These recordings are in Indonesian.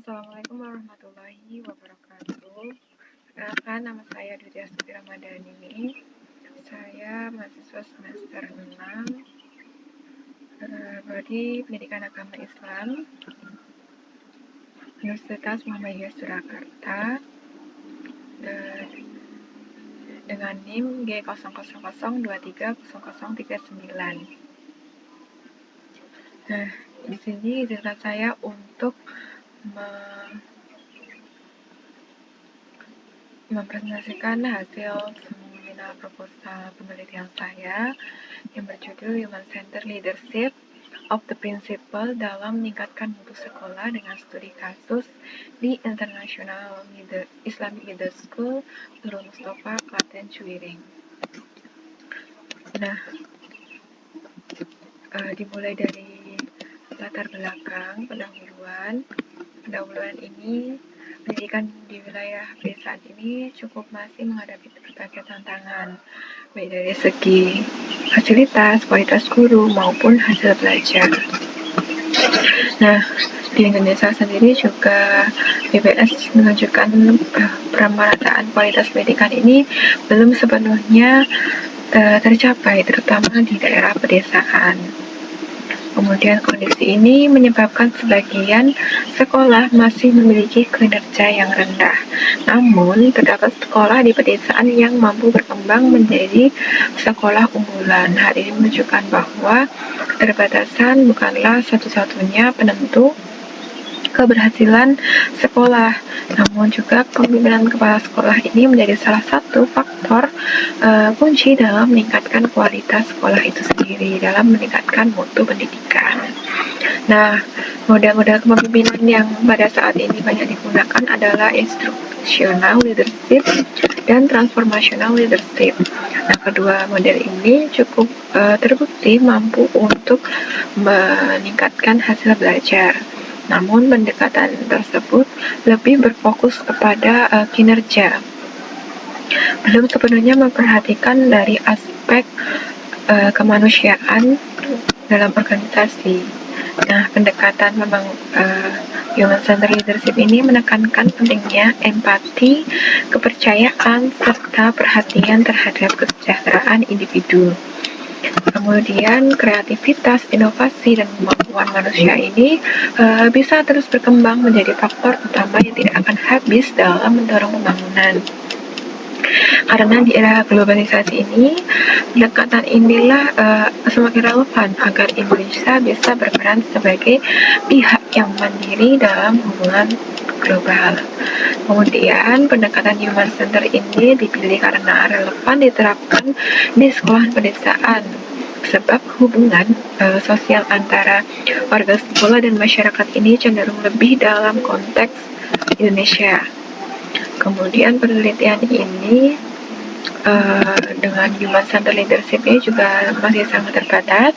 Assalamualaikum warahmatullahi wabarakatuh. Perkenalkan, nama saya Dwi Astuti Ramadhani. Saya mahasiswa semester 6 Prodi Pendidikan Agama Islam Universitas Muhammadiyah Surakarta dengan NIM G0002300039. Nah, di sini izinkan saya untuk mempresentasikan hasil seminar proposal penelitian saya yang berjudul Human Centered Leadership of the Principal dalam meningkatkan mutu sekolah dengan studi kasus di International Islamic Middle School Nurul Mustafa, Klaten, Cuiring. Nah, dimulai dari latar belakang pendahuluan ini, pendidikan di wilayah pedesaan ini cukup masih menghadapi berbagai tantangan, baik dari segi fasilitas, kualitas guru, maupun hasil belajar. Nah, di Indonesia sendiri juga BPS menunjukkan pemerataan kualitas pendidikan ini belum sepenuhnya tercapai, terutama di daerah pedesaan. Kemudian kondisi ini menyebabkan sebagian sekolah masih memiliki kinerja yang rendah. Namun, terdapat sekolah di pedesaan yang mampu berkembang menjadi sekolah unggulan. Hal ini menunjukkan bahwa keterbatasan bukanlah satu-satunya penentu keberhasilan sekolah, namun juga kepemimpinan kepala sekolah ini menjadi salah satu faktor kunci dalam meningkatkan kualitas sekolah itu sendiri, dalam meningkatkan mutu pendidikan. Nah, model-model kepemimpinan yang pada saat ini banyak digunakan adalah instructional leadership dan transformational leadership. Nah, kedua model ini cukup terbukti mampu untuk meningkatkan hasil belajar. Namun pendekatan tersebut lebih berfokus kepada kinerja, belum sepenuhnya memperhatikan dari aspek kemanusiaan dalam organisasi. Nah, pendekatan memang Human Centered Leadership ini menekankan pentingnya empati, kepercayaan, serta perhatian terhadap kesejahteraan individu. Kemudian kreativitas, inovasi, dan kemampuan manusia ini bisa terus berkembang menjadi faktor utama yang tidak akan habis dalam mendorong pembangunan. Karena di era globalisasi ini, pendekatan inilah semakin relevan agar Indonesia bisa berperan sebagai pihak yang mandiri dalam hubungan global. Kemudian pendekatan human center ini dipilih karena relevan diterapkan di sekolah pedesaan, sebab hubungan sosial antara warga sekolah dan masyarakat ini cenderung lebih dalam konteks Indonesia. Kemudian penelitian ini dengan human center leadership ini juga masih sangat terbatas,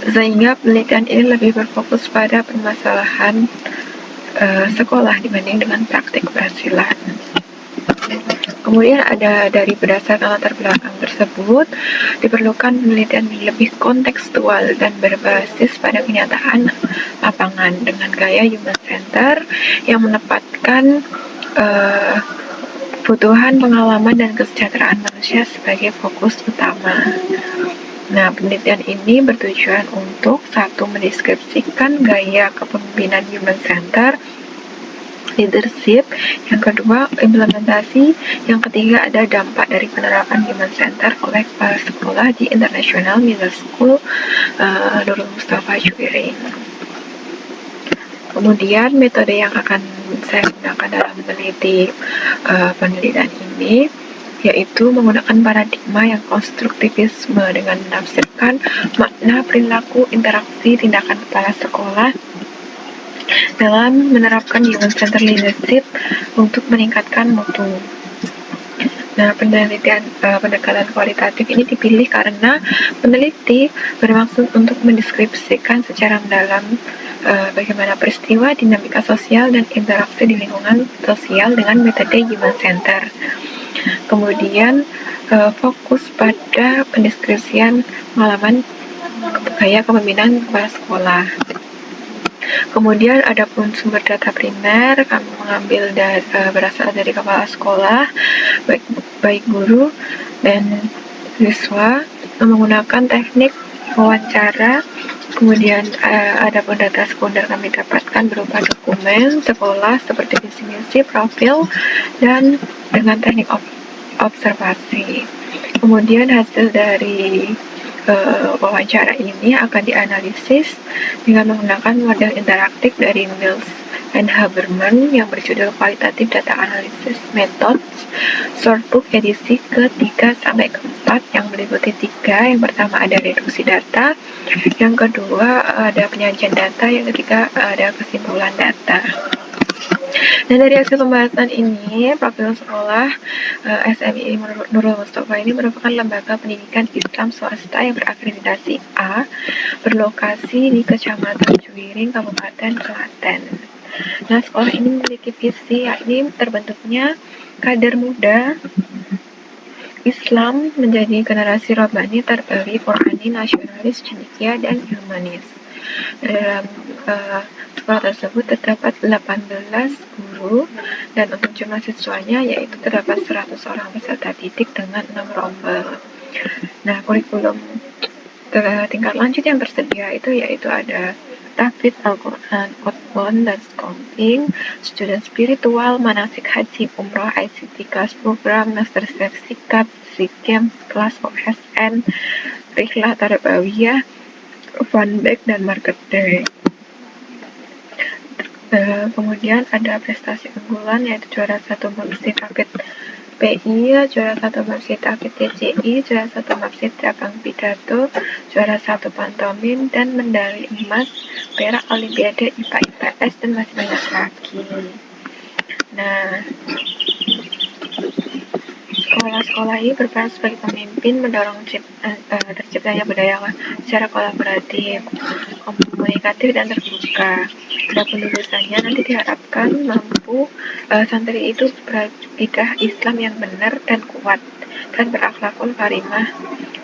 sehingga penelitian ini lebih berfokus pada permasalahan sekolah dibanding dengan praktik keberhasilan. Kemudian ada dari berdasarkan latar belakang tersebut diperlukan penelitian lebih kontekstual dan berbasis pada kenyataan lapangan dengan gaya human center yang menempatkan kebutuhan, pengalaman, dan kesejahteraan manusia sebagai fokus utama. Nah, penelitian ini bertujuan untuk satu, mendeskripsikan gaya kepemimpinan human center leadership, yang kedua implementasi, yang ketiga ada dampak dari penerapan human center oleh kepala sekolah di International Middle School Nurul Mustafa, Cuiring. Kemudian metode yang akan saya gunakan dalam meneliti penelitian ini yaitu menggunakan paradigma yang konstruktivisme dengan menafsirkan makna, perilaku, interaksi, tindakan kepala sekolah dalam menerapkan human centered leadership untuk meningkatkan mutu. Nah, pendekatan kualitatif ini dipilih karena peneliti bermaksud untuk mendeskripsikan secara mendalam bagaimana peristiwa, dinamika sosial, dan interaksi di lingkungan sosial dengan metode human center. Kemudian fokus pada pendeskripsian pengalaman gaya kepemimpinan kepala sekolah. Kemudian ada pun sumber data primer, kami mengambil berasal dari kepala sekolah, baik guru dan siswa, menggunakan teknik wawancara. Kemudian ada pun data sekunder kami dapatkan berupa dokumen sekolah seperti visi misi, profil, dan dengan teknik observasi. Kemudian hasil dari wawancara ini akan dianalisis dengan menggunakan model interaktif dari Mills and Haberman yang berjudul Qualitative Data Analysis Methods, Shortbook edisi ke-3 sampai ke-4 yang meliputi 3. Yang pertama ada reduksi data, yang kedua ada penyajian data, yang ketiga ada kesimpulan data. Dan dari hasil pembahasan ini, profil sekolah SMI Nurul Mustafa ini merupakan lembaga pendidikan Islam swasta yang berakreditasi A, berlokasi di Kecamatan Juwiring, Kabupaten Klaten. Nah, sekolah ini memiliki visi yakni terbentuknya kader muda Islam menjadi generasi Rabbani terbaik, Qurani, nasionalis, cendekia, dan humanis. Dalam sekolah tersebut terdapat 18 guru dan untuk jumlah siswanya yaitu terdapat 100 orang peserta didik dengan 6 rombel. Nah, kurikulum tingkat lanjut yang tersedia itu yaitu ada tahfidz Al-Quran, outbound dan scouting, student spiritual, manasik haji, umroh, ICT class program, master chef, sikap, SEA kelas OSN, rihlah tarbawiyah, fun bag, dan market day. Kemudian ada prestasi unggulan yaitu juara 1 Mapsid Akid PI, juara 1 Mapsid Akid TCI, juara 1 Mapsid Cabang Pidato, juara 1 Pantomim, dan medali emas perak Olimpiade IPA IPS, dan masih banyak lagi. Nah, sekolah-sekolah ini berperan sebagai pemimpin mendorong terciptanya budaya secara kolaboratif, komunikatif, dan terbuka. Adapun lulusannya nanti diharapkan mampu santri itu berakidah Islam yang benar dan kuat dan berakhlakul karimah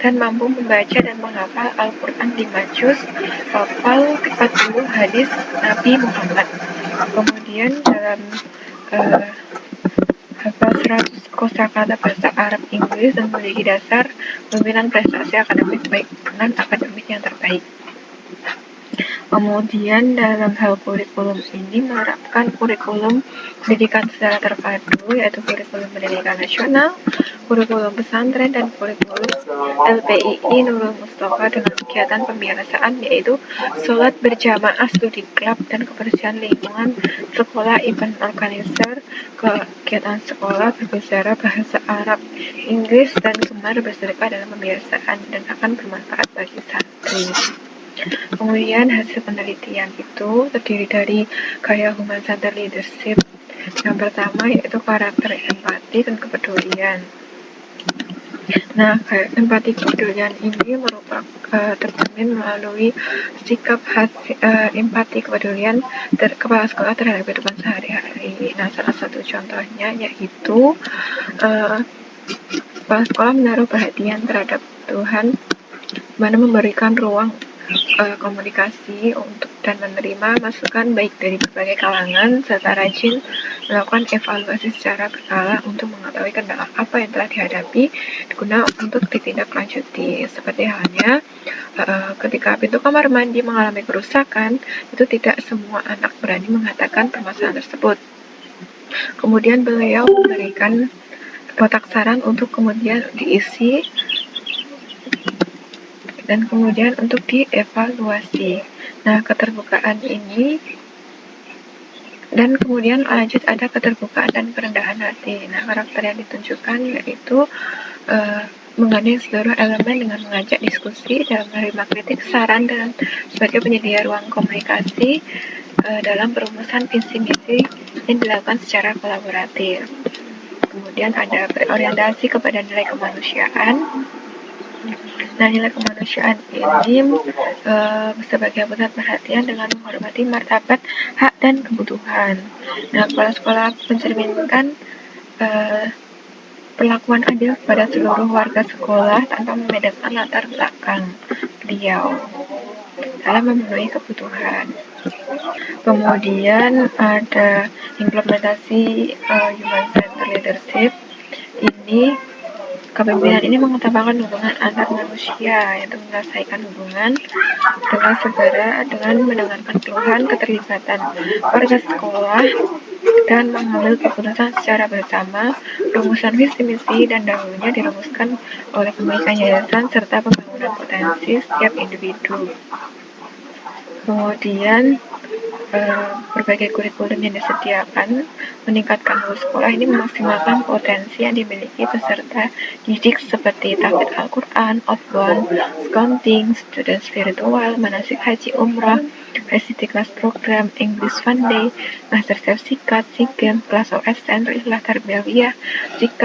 dan mampu membaca dan menghafal Al-Quran 5 juz, hafal 40 hadis Nabi Muhammad. Kemudian dalam hafal 100 kosakata bahasa Arab, Inggris, dan memiliki dasar pemimpinan prestasi akademik baik dengan akademik yang terbaik. Kemudian dalam hal kurikulum ini menerapkan kurikulum pendidikan secara terpadu yaitu kurikulum pendidikan nasional, kurikulum pesantren, dan kurikulum LPII Nurul Mustafa dengan kegiatan pembiasaan yaitu sholat berjamaah, studi klub, dan kebersihan lingkungan sekolah, event organizer, kegiatan sekolah berbicara bahasa Arab, Inggris, dan gemar bersedekah dalam pembiasaan dan akan bermanfaat bagi santri. Kemudian hasil penelitian itu terdiri dari gaya human centered leadership. Yang pertama yaitu karakter empati dan kepedulian. Nah, gaya empati kepedulian ini merupakan tercermin melalui sikap empati kepedulian kepala sekolah terhadap kehidupan sehari-hari. Nah, salah satu contohnya yaitu kepala sekolah menaruh perhatian terhadap Tuhan, mana memberikan ruang komunikasi untuk dan menerima masukan baik dari berbagai kalangan serta rajin melakukan evaluasi secara berkala untuk mengetahui kendala apa yang telah dihadapi guna untuk ditindaklanjuti. Seperti halnya ketika pintu kamar mandi mengalami kerusakan, itu tidak semua anak berani mengatakan permasalahan tersebut. Kemudian beliau memberikan kotak saran untuk kemudian diisi dan kemudian untuk dievaluasi. Nah, keterbukaan ini dan kemudian lanjut ada keterbukaan dan kerendahan hati. Nah, karakter yang ditunjukkan yaitu menggandeng seluruh elemen dengan mengajak diskusi dalam menerima kritik, saran, dan sebagai penyedia ruang komunikasi dalam perumusan visi misi yang dilakukan secara kolaboratif. Kemudian ada berorientasi kepada nilai kemanusiaan. Nah, nilai kemanusiaan ini sebagai pusat perhatian dengan menghormati martabat, hak, dan kebutuhan. Nah, kepala sekolah mencerminkan perlakuan adil kepada seluruh warga sekolah tanpa membedakan latar belakang beliau dalam memenuhi kebutuhan. Kemudian ada implementasi human centered leadership. Ini Kepemimpinan ini mengutamakan hubungan antar manusia, yaitu menyelesaikan hubungan dengan segera dengan mendengarkan keluhan, keterlibatan warga sekolah, dan mengambil keputusan secara bersama. Rumusan visi misi dan dahulunya dirumuskan oleh pemilikan yayasan serta pembangunan potensi setiap individu. Kemudian berbagai kurikulum yang disediakan meningkatkan mutu sekolah ini memaksimalkan potensi yang dimiliki peserta didik seperti tahfidz Al-Quran, outbound, accounting, student spiritual, manasik haji umrah, ICT class program, English Fun Day, master chef sikat, sigem, kelas OSN, rislah tarbiyawiyah, jika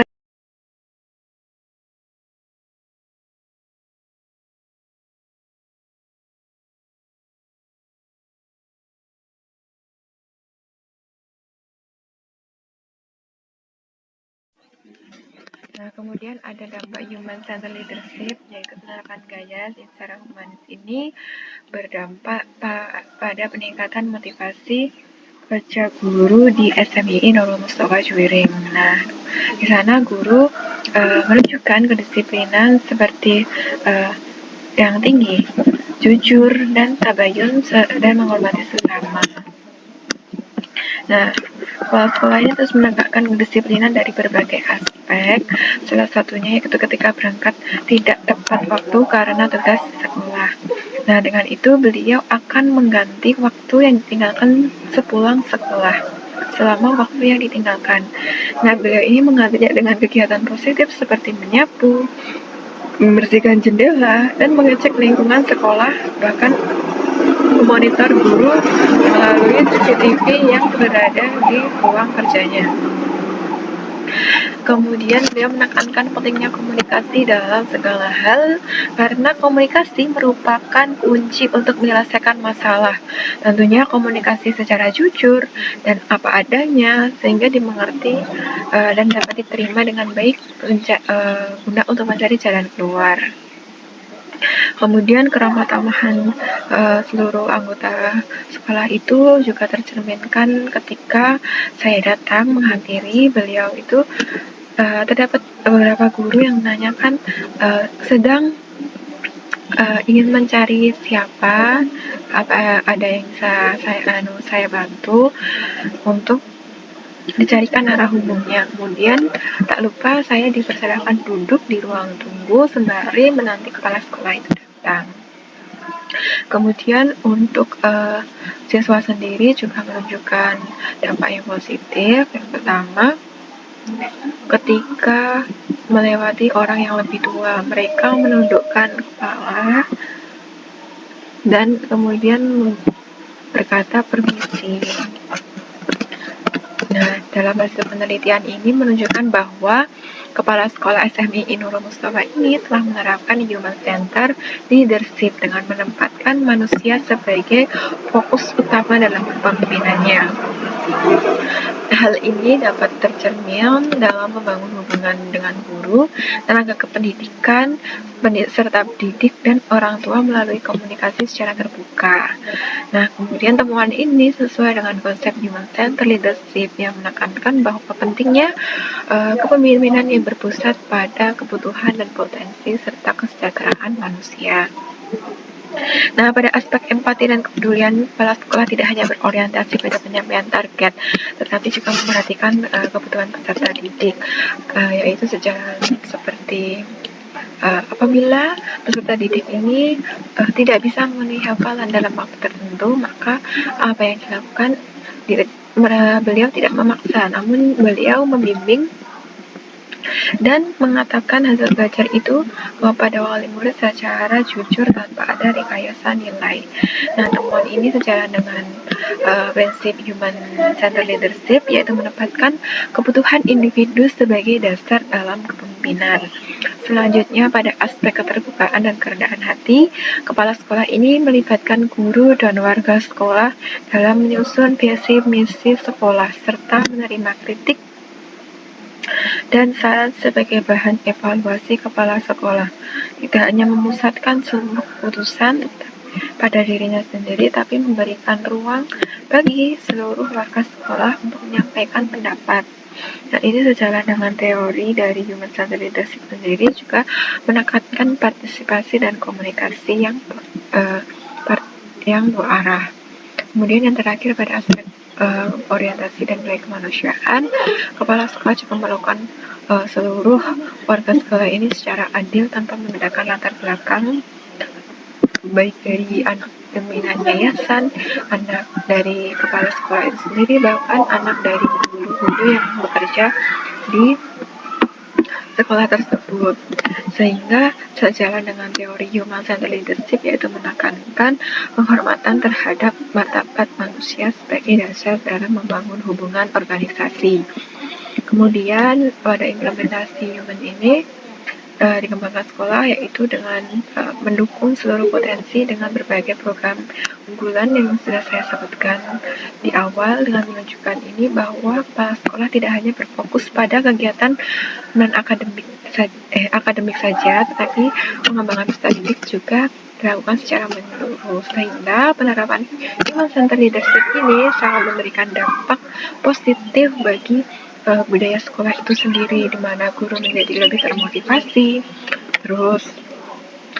Nah, kemudian ada dampak human centered leadership, yaitu penerapan gaya secara humanis ini berdampak pada peningkatan motivasi kerja guru di SMII Nurul Mustafa Juwiring. Nah, di sana guru menunjukkan kedisiplinan seperti yang tinggi, jujur dan tabayun dan menghormati sesama. Nah, sekolah ini terus menegakkan kedisiplinan dari berbagai aspek. Salah satunya yaitu ketika berangkat tidak tepat waktu karena tugas sekolah. Nah, dengan itu beliau akan mengganti waktu yang ditinggalkan sepulang sekolah selama waktu yang ditinggalkan. Nah, beliau ini mengambilnya dengan kegiatan positif seperti menyapu, membersihkan jendela, dan mengecek lingkungan sekolah, bahkan memonitor guru melalui CCTV yang berada di ruang kerjanya. Kemudian beliau menekankan pentingnya komunikasi dalam segala hal karena komunikasi merupakan kunci untuk menyelesaikan masalah. Tentunya komunikasi secara jujur dan apa adanya sehingga dimengerti dan dapat diterima dengan baik guna untuk mencari jalan keluar. Kemudian keramah tamahan seluruh anggota sekolah itu juga tercerminkan ketika saya datang menghampiri beliau itu. Terdapat beberapa guru yang menanyakan sedang ingin mencari siapa, apa ada yang bisa saya bantu untuk dicarikan arah hubungnya. Kemudian tak lupa saya dipersilakan duduk di ruang tunggu sembari menanti kepala sekolah itu datang. Kemudian untuk siswa sendiri juga menunjukkan dampak yang positif. Yang pertama, ketika melewati orang yang lebih tua, mereka menundukkan kepala dan kemudian berkata permisi. Nah, dalam hasil penelitian ini menunjukkan bahwa Kepala Sekolah SMII Nurul Mustafa ini telah menerapkan human center leadership dengan menempatkan manusia sebagai fokus utama dalam kepemimpinannya. Hal ini dapat tercermin dalam membangun hubungan dengan guru, tenaga kependidikan, serta pendidik dan orang tua melalui komunikasi secara terbuka. Nah, kemudian temuan ini sesuai dengan konsep human centered leadership yang menekankan bahwa pentingnya kepemimpinan yang berpusat pada kebutuhan dan potensi serta kesejahteraan manusia. Nah, pada aspek empati dan kepedulian, kepala sekolah tidak hanya berorientasi pada penyampaian target, tetapi juga memperhatikan kebutuhan peserta didik, yaitu seperti apabila peserta didik ini tidak bisa memenuhi hafalan dalam waktu tertentu, maka apa yang dilakukan, beliau tidak memaksa, namun beliau membimbing dan mengatakan hasil belajar itu kepada wali murid secara jujur tanpa ada rekayasa nilai. Nah, temuan ini sejalan dengan prinsip human centered leadership, yaitu menempatkan kebutuhan individu sebagai dasar dalam kepemimpinan. Selanjutnya, pada aspek keterbukaan dan kerendahan hati, kepala sekolah ini melibatkan guru dan warga sekolah dalam menyusun visi misi sekolah serta menerima kritik dan saran sebagai bahan evaluasi kepala sekolah. Tidak hanya memusatkan seluruh keputusan, pada dirinya sendiri, tapi memberikan ruang bagi seluruh warga sekolah untuk menyampaikan pendapat. Nah, ini sejalan dengan teori dari Human Centered Leadership sendiri, juga menekankan partisipasi dan komunikasi yang dua arah. Kemudian yang terakhir, pada aspek orientasi dan nilai kemanusiaan, kepala sekolah juga melakukan seluruh warga sekolah ini secara adil tanpa membedakan latar belakang, baik dari anak pembinaan yayasan, anak dari kepala sekolah itu sendiri, bahkan anak dari guru-guru yang bekerja di sekolah tersebut. Sehingga sejalan dengan teori Human Centered Leadership, yaitu menekankan penghormatan terhadap martabat manusia sebagai dasar dalam membangun hubungan organisasi. Kemudian pada implementasi Human ini dikembangkan sekolah, yaitu dengan mendukung seluruh potensi dengan berbagai program unggulan yang sudah saya sebutkan di awal, dengan menunjukkan ini bahwa kepala sekolah tidak hanya berfokus pada kegiatan non-akademik saja, tetapi pengembangan statistik juga dilakukan secara menyeluruh, sehingga penerapan Human Centered Leadership ini sangat memberikan dampak positif bagi budaya sekolah itu sendiri, di mana guru menjadi lebih termotivasi, terus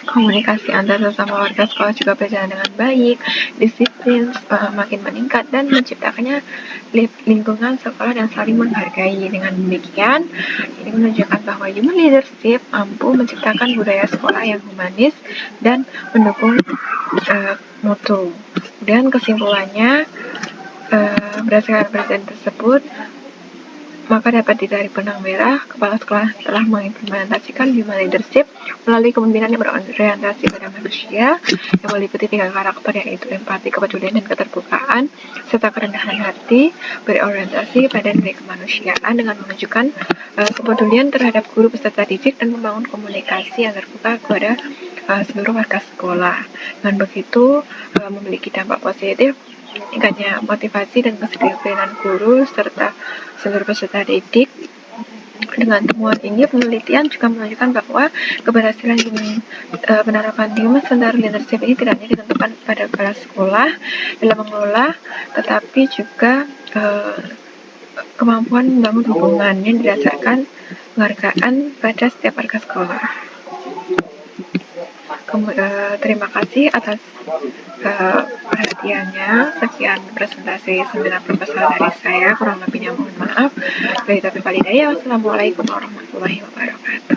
komunikasi antar sesama warga sekolah juga berjalan dengan baik, disiplin makin meningkat, dan menciptakannya lingkungan sekolah yang saling menghargai. Dengan demikian, ini menunjukkan bahwa human leadership mampu menciptakan budaya sekolah yang humanis dan mendukung mutu. Dan kesimpulannya, berdasarkan presiden tersebut, maka dapat ditarik benang merah, kepala sekolah telah mengimplementasikan human leadership melalui kepemimpinan yang berorientasi pada manusia, yang meliputi 3 karakter, yaitu empati, kepedulian, dan keterbukaan, serta kerendahan hati, berorientasi pada nilai kemanusiaan dengan menunjukkan kepedulian terhadap guru peserta didik dan membangun komunikasi yang terbuka kepada seluruh warga sekolah. Dengan begitu, memiliki dampak positif tingkatnya motivasi dan kedisiplinan guru serta seluruh peserta didik. Dengan temuan ini, penelitian juga menunjukkan bahwa keberhasilan penerapan Human Centered Leadership ini tidak hanya ditentukan pada kepala sekolah dalam mengelola, tetapi juga kemampuan membangun hubungan yang didasarkan penghargaan pada setiap warga sekolah. Terima kasih atas perhatiannya. Sekian presentasi seminar proposal dari saya, kurang lebihnya mohon maaf. Wassalamualaikum warahmatullahi wabarakatuh.